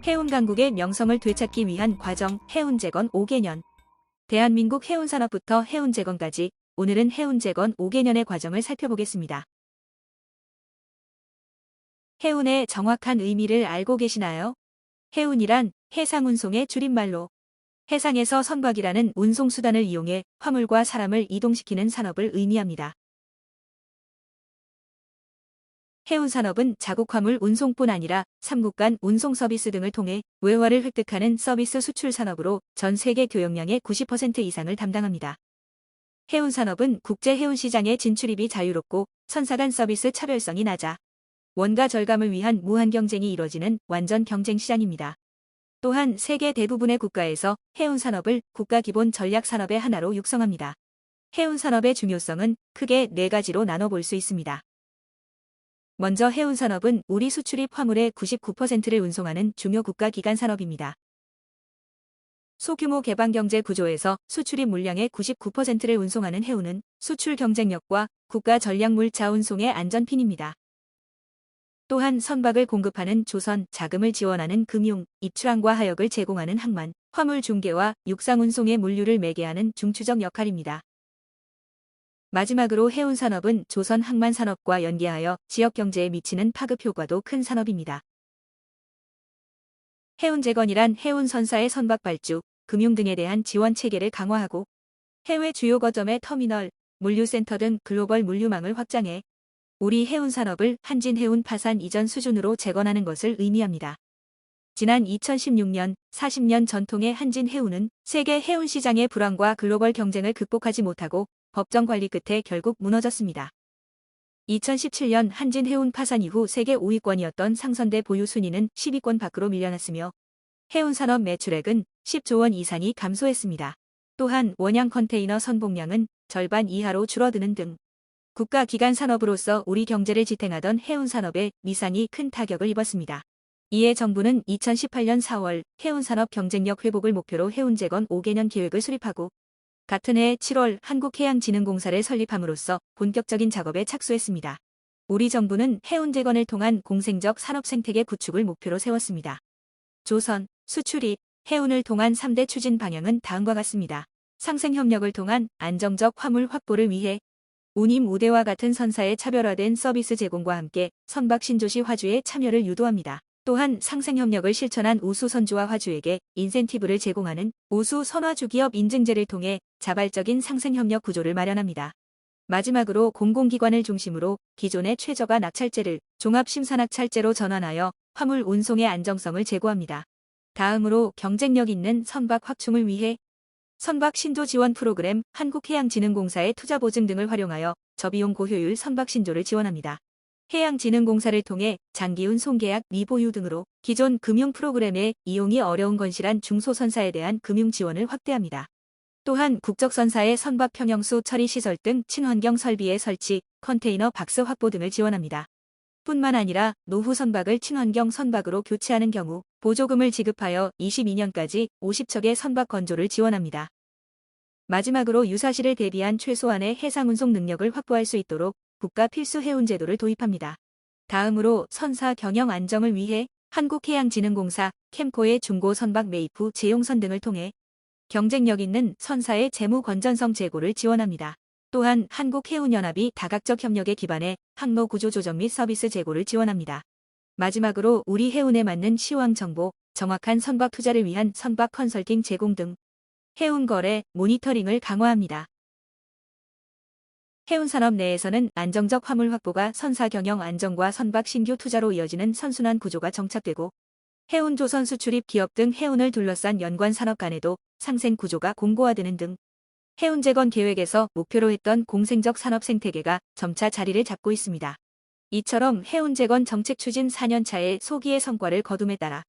해운 강국의 명성을 되찾기 위한 과정 해운재건 5개년. 대한민국 해운산업부터 해운재건까지 오늘은 해운재건 5개년의 과정을 살펴보겠습니다. 해운의 정확한 의미를 알고 계시나요? 해운이란 해상운송의 줄임말로 해상에서 선박이라는 운송수단을 이용해 화물과 사람을 이동시키는 산업을 의미합니다. 해운산업은 자국화물 운송뿐 아니라 삼국 간 운송 서비스 등을 통해 외화를 획득하는 서비스 수출 산업으로 전 세계 교역량의 90% 이상을 담당합니다. 해운산업은 국제 해운시장의 진출입이 자유롭고 선사 간 서비스 차별성이 낮아 원가 절감을 위한 무한 경쟁이 이뤄지는 완전 경쟁 시장입니다. 또한 세계 대부분의 국가에서 해운산업을 국가 기본 전략 산업의 하나로 육성합니다. 해운산업의 중요성은 크게 4가지로 나눠볼 수 있습니다. 먼저 해운산업은 우리 수출입 화물의 99%를 운송하는 중요 국가 기간 산업입니다. 소규모 개방경제 구조에서 수출입 물량의 99%를 운송하는 해운은 수출 경쟁력과 국가 전략물 자 운송의 안전핀입니다. 또한 선박을 공급하는 조선, 자금을 지원하는 금융, 입출항과 하역을 제공하는 항만, 화물 중개와 육상 운송의 물류를 매개하는 중추적 역할입니다. 마지막으로 해운산업은 조선 항만산업과 연계하여 지역경제에 미치는 파급 효과도 큰 산업입니다. 해운재건이란 해운선사의 선박 발주, 금융 등에 대한 지원 체계를 강화하고 해외 주요 거점의 터미널, 물류센터 등 글로벌 물류망을 확장해 우리 해운산업을 한진해운 파산 이전 수준으로 재건하는 것을 의미합니다. 지난 2016년 40년 전통의 한진해운은 세계 해운시장의 불황과 글로벌 경쟁을 극복하지 못하고 법정 관리 끝에 결국 무너졌습니다. 2017년 한진해운 파산 이후 세계 5위권이었던 상선대 보유 순위는 10위권 밖으로 밀려났으며 해운산업 매출액은 10조 원 이상이 감소했습니다. 또한 원양 컨테이너 선봉량은 절반 이하로 줄어드는 등 국가기관 산업으로서 우리 경제를 지탱하던 해운산업에 미상이 큰 타격을 입었습니다. 이에 정부는 2018년 4월 해운산업 경쟁력 회복을 목표로 해운재건 5개년 계획을 수립하고 같은 해 7월 한국해양진흥공사를 설립함으로써 본격적인 작업에 착수했습니다. 우리 정부는 해운재건을 통한 공생적 산업생태계 구축을 목표로 세웠습니다. 조선, 수출입, 해운을 통한 3대 추진 방향은 다음과 같습니다. 상생협력을 통한 안정적 화물 확보를 위해 운임 우대와 같은 선사의 차별화된 서비스 제공과 함께 선박 신조시 화주의 참여를 유도합니다. 또한 상생협력을 실천한 우수선주와 화주에게 인센티브를 제공하는 우수선화주기업 인증제를 통해 자발적인 상생협력 구조를 마련합니다. 마지막으로 공공기관을 중심으로 기존의 최저가 낙찰제를 종합심사낙찰제로 전환하여 화물 운송의 안정성을 제고합니다. 다음으로 경쟁력 있는 선박 확충을 위해 선박 신조 지원 프로그램 한국해양진흥공사의 투자 보증 등을 활용하여 저비용 고효율 선박 신조를 지원합니다. 해양진흥공사를 통해 장기운송 계약 미보유 등으로 기존 금융 프로그램에 이용이 어려운 건실한 중소선사에 대한 금융 지원을 확대합니다. 또한 국적선사의 선박 평형수 처리 시설 등 친환경 설비의 설치, 컨테이너 박스 확보 등을 지원합니다. 뿐만 아니라 노후 선박을 친환경 선박으로 교체하는 경우 보조금을 지급하여 22년까지 50척의 선박 건조를 지원합니다. 마지막으로 유사시를 대비한 최소한의 해상운송 능력을 확보할 수 있도록 국가 필수 해운 제도를 도입합니다. 다음으로 선사 경영 안정을 위해 한국해양진흥공사, 캠코의 중고 선박 매입 후 재용선 등을 통해 경쟁력 있는 선사의 재무 건전성 제고를 지원합니다. 또한 한국해운연합이 다각적 협력에 기반해 항로 구조 조정 및 서비스 제고를 지원합니다. 마지막으로 우리 해운에 맞는 시황 정보, 정확한 선박 투자를 위한 선박 컨설팅 제공 등 해운 거래, 모니터링을 강화합니다. 해운산업 내에서는 안정적 화물 확보가 선사 경영 안정과 선박 신규 투자로 이어지는 선순환 구조가 정착되고 해운조선 수출입 기업 등 해운을 둘러싼 연관 산업 간에도 상생 구조가 공고화되는 등 해운재건 계획에서 목표로 했던 공생적 산업 생태계가 점차 자리를 잡고 있습니다. 이처럼 해운재건 정책 추진 4년차의 소기의 성과를 거둠에 따라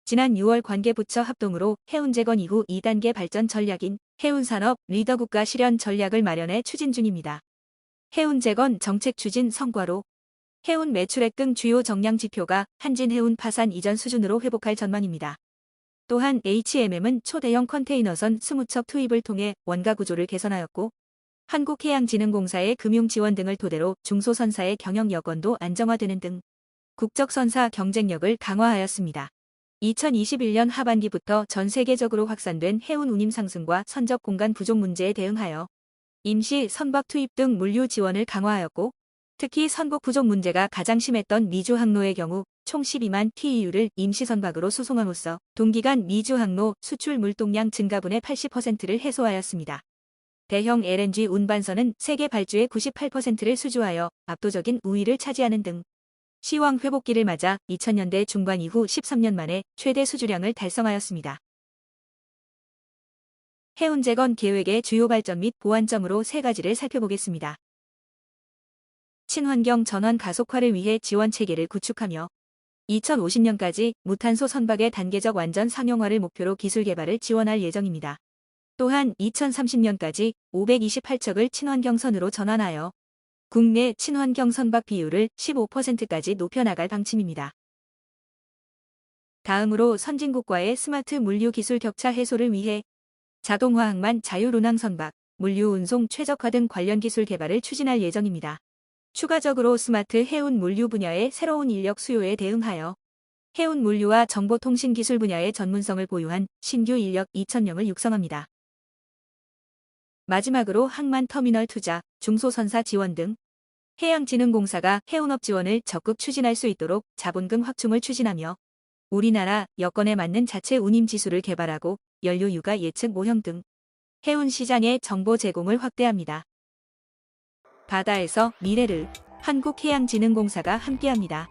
지난 6월 관계부처 합동으로 해운재건 이후 2단계 발전 전략인 해운산업 리더국가 실현 전략을 마련해 추진 중입니다. 해운재건 정책 추진 성과로 해운 매출액 등 주요 정량 지표가 한진해운 파산 이전 수준으로 회복할 전망입니다. 또한 HMM은 초대형 컨테이너선 20척 투입을 통해 원가 구조를 개선하였고 한국해양진흥공사의 금융 지원 등을 토대로 중소선사의 경영 여건도 안정화되는 등 국적선사 경쟁력을 강화하였습니다. 2021년 하반기부터 전 세계적으로 확산된 해운 운임 상승과 선적 공간 부족 문제에 대응하여 임시 선박 투입 등 물류 지원을 강화하였고, 특히 선박 부족 문제가 가장 심했던 미주 항로의 경우 총 12만 TEU를 임시 선박으로 수송함으로써 동기간 미주 항로 수출 물동량 증가분의 80%를 해소하였습니다. 대형 LNG 운반선은 세계 발주의 98%를 수주하여 압도적인 우위를 차지하는 등 시황 회복기를 맞아 2000년대 중반 이후 13년 만에 최대 수주량을 달성하였습니다. 해운 재건 계획의 주요 발전 및 보완점으로 세 가지를 살펴보겠습니다. 친환경 전환 가속화를 위해 지원 체계를 구축하며 2050년까지 무탄소 선박의 단계적 완전 상용화를 목표로 기술 개발을 지원할 예정입니다. 또한 2030년까지 528척을 친환경선으로 전환하여 국내 친환경 선박 비율을 15%까지 높여나갈 방침입니다. 다음으로 선진국과의 스마트 물류 기술 격차 해소를 위해 자동화 항만 자율운항 선박, 물류 운송 최적화 등 관련 기술 개발을 추진할 예정입니다. 추가적으로 스마트 해운 물류 분야의 새로운 인력 수요에 대응하여 해운 물류와 정보통신 기술 분야의 전문성을 보유한 신규 인력 2,000명을 육성합니다. 마지막으로 항만 터미널 투자, 중소선사 지원 등 해양진흥공사가 해운업 지원을 적극 추진할 수 있도록 자본금 확충을 추진하며 우리나라 여건에 맞는 자체 운임 지수를 개발하고 연료 유가 예측 모형 등 해운 시장의 정보 제공을 확대합니다. 바다에서 미래를 한국해양진흥공사가 함께합니다.